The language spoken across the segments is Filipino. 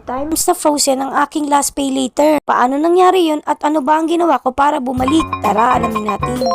times na frozen ang aking last pay later. Paano nangyari yun at ano ba ang ginawa ko para bumalik? Tara, alamin natin.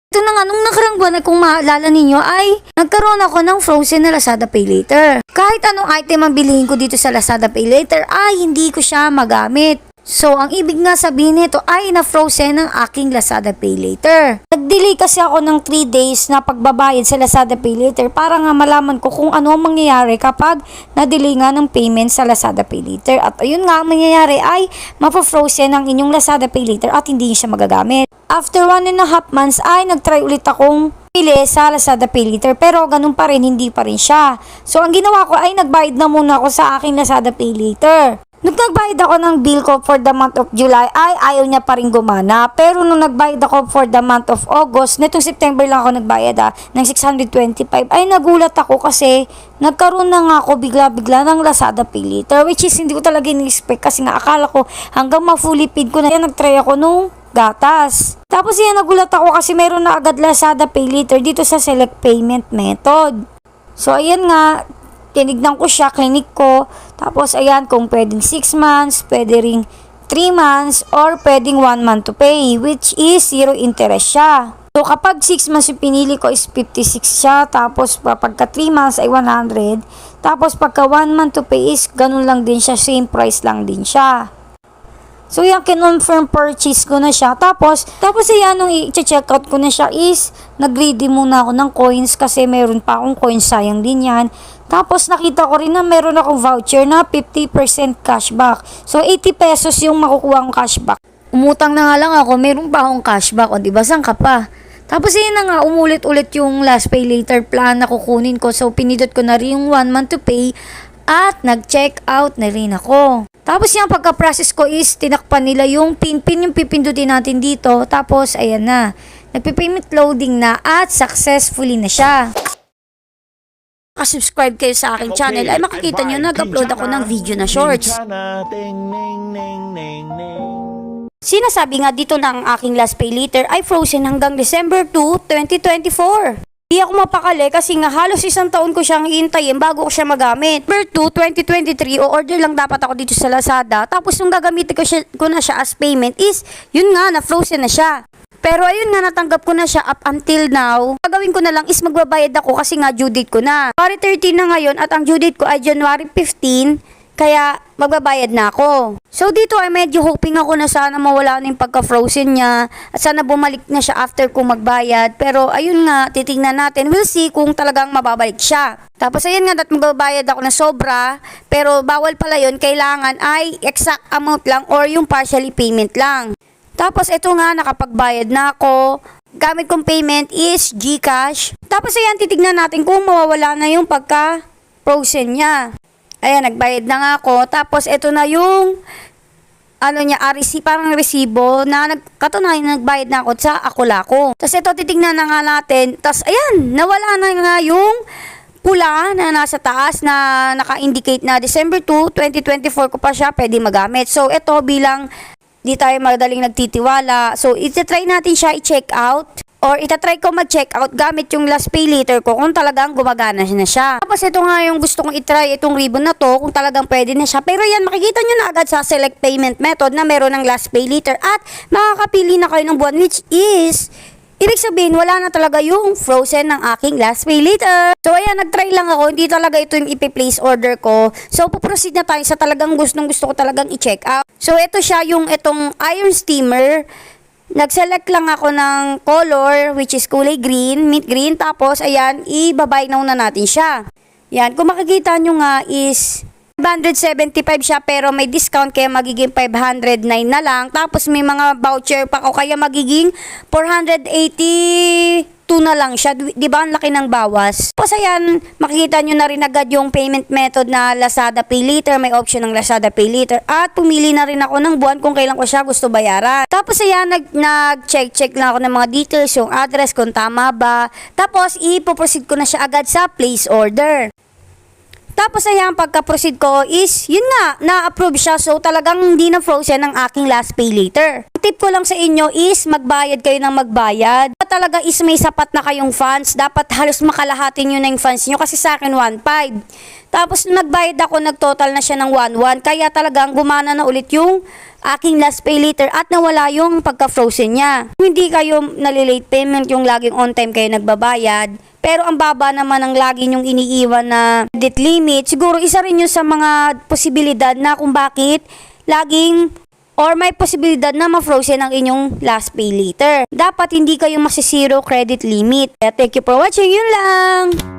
Ito na nga, nung nakarang buwan kung maalala ninyo ay nagkaroon ako ng frozen na Lazada Pay Later. Kahit anong item ang bilhin ko dito sa Lazada Pay Later ay hindi ko siya magamit. So, ang ibig nga sabihin nito ay na-frozen ang aking Lazada Pay Later. Nag-delay kasi ako ng 3 days na pagbabayad sa Lazada Pay Later para nga malaman ko kung ano ang mangyayari kapag na-delay nga ng payment sa Lazada Pay Later. At ayun nga, ang mangyayari ay mapafrozen ang inyong Lazada Pay Later at hindi siya magagamit. After 1.5 months ay nag-try ulit akong pili sa Lazada Pay Later pero ganun pa rin, hindi pa rin siya. So, ang ginawa ko ay nagbayad na muna ako sa aking Lazada Pay Later. Nung nagbayad ako ng bill ko for the month of July ay ayaw niya pa rin gumana. Pero nung nagbayad ako for the month of August, nitong September lang ako nagbayad ng 625 ay nagulat ako kasi nagkaroon na nga ako bigla-bigla ng Lazada Pay Later, which is hindi ko talaga in-expect kasi nga akala ko hanggang ma-fully paid ko na yan. Nagtry ako nung gatas. Tapos yan, nagulat ako kasi meron na agad Lazada Pay Later dito sa select payment method. So ayan nga, tinignan ko siya, clinic ko. Tapos ayan, kung pwedeng 6 months, pwede ring 3 months, or pwedeng 1 month to pay, which is 0 interest siya. So kapag 6 months yung pinili ko is 56 siya, tapos pagka 3 months ay 100, tapos pagka 1 month to pay is ganun lang din siya, same price lang din siya. So yan, kinonfirm purchase ko na siya. Tapos ayan, nung i-check out ko na siya is, nag-redeem muna ako ng coins kasi meron pa akong coins, sayang din yan. Tapos nakita ko rin na meron akong voucher na 50% cashback. So 80 pesos yung makukuha kong cashback. Umutang na nga lang ako, meron pa akong cashback. O diba, saan ka pa? Tapos yun na nga, umulit-ulit yung last pay later plan na kukunin ko. So pinindot ko na rin yung 1 month to pay at nag-check out na rin ako. Tapos yung pagka-process ko is tinakpan nila yung pin yung pipindutin natin dito. Tapos ayan na, nagpipayment loading na at successfully na siya. Subscribe kayo sa aking channel ay makikita nyo nag-upload ako ng video na shorts. Sinasabi nga dito na ang aking last pay later ay frozen hanggang December 2, 2024. Di ako mapakali kasi nga halos 1 taon ko siyang iintayin bago ko siya magamit. December 2, 2023, o-order lang dapat ako dito sa Lazada. Tapos nung gagamitin ko na siya as payment is, yun nga, na-frozen na siya. Pero ayun nga, natanggap ko na siya up until now. Gagawin ko na lang is magbabayad ako kasi nga due date ko na. January 13 na ngayon at ang due date ko ay January 15. Kaya magbabayad na ako. So dito ay medyo hoping ako na sana mawala na yung pagka-frozen niya. At sana bumalik na siya after kong magbayad. Pero ayun nga, titingnan natin. We'll see kung talagang mababalik siya. Tapos ayun nga, magbabayad ako na sobra. Pero bawal pala yun. Kailangan ay exact amount lang or yung partially payment lang. Tapos ito nga, nakapagbayad na ako. Gamit kong payment is GCash. Tapos ayan, titignan natin kung mawawala na yung pagka-frozen niya. Ayan, nagbayad na nga ako. Tapos ito na yung parang resibo na katunayan nagbayad na ako sa Akulako. Tapos ito, titignan na nga natin. Tapos ayan, nawala na nga yung pula na nasa taas na naka-indicate na December 2, 2024 ko pa siya pwede magamit. So ito, bilang di tayo madaling nagtitiwala. So, itatry natin siya i-check out or itatry ko mag-check out gamit yung last pay later ko kung talagang gumagana na siya. Tapos ito nga yung gusto kong itry, itong ribbon na to, kung talagang pwede na siya. Pero yan, makikita nyo na agad sa select payment method na meron ng last pay later at makakapili na kayo ng buwan, which is ibig sabihin, wala na talaga yung frozen ng aking last pay later. So, ayan, nag-try lang ako. Hindi talaga ito yung ipi-place order ko. So, puproceed na tayo sa talagang gusto ko talagang i-check out. So, ito siya yung itong iron steamer. Nag-select lang ako ng color, which is kulay green, mint green. Tapos, ayan, i-buy now na natin siya. Yan, kung makikita nyo nga is 575 siya pero may discount kaya magiging 509 na lang. Tapos may mga voucher pa ko kaya magiging 482 na lang siya. Diba ang laki ng bawas? Tapos ayan, makikita nyo na rin agad yung payment method na Lazada Pay Later. May option ng Lazada Pay Later. At pumili na rin ako ng buwan kung kailan ko siya gusto bayaran. Tapos ayan, nag-check na ako ng mga details, yung address kung tama ba. Tapos ipoproceed ko na siya agad sa place order. Tapos ayan, pagka-proceed ko is, yun nga, na-approve siya. So talagang hindi na frozen ang aking last pay later. Tip ko lang sa inyo is magbayad kayo ng magbayad. Talaga is may sapat na kayong funds. Dapat halos makalahati nyo na yung funds nyo kasi sa akin 1.5. Tapos nagbayad ako, nagtotal na siya ng 1.1. Kaya talagang gumana na ulit yung aking last pay later at nawala yung pagka-frozen niya. Hindi kayo nalilate payment, yung laging on time kayo nagbabayad. Pero ang baba naman ang lagi nyong iniiwan na credit limit. Siguro isa rin yun sa mga posibilidad na kung bakit laging or may posibilidad na ma-frozen ang inyong last pay later. Dapat hindi kayo masisiro credit limit. Kaya thank you for watching. Yun lang!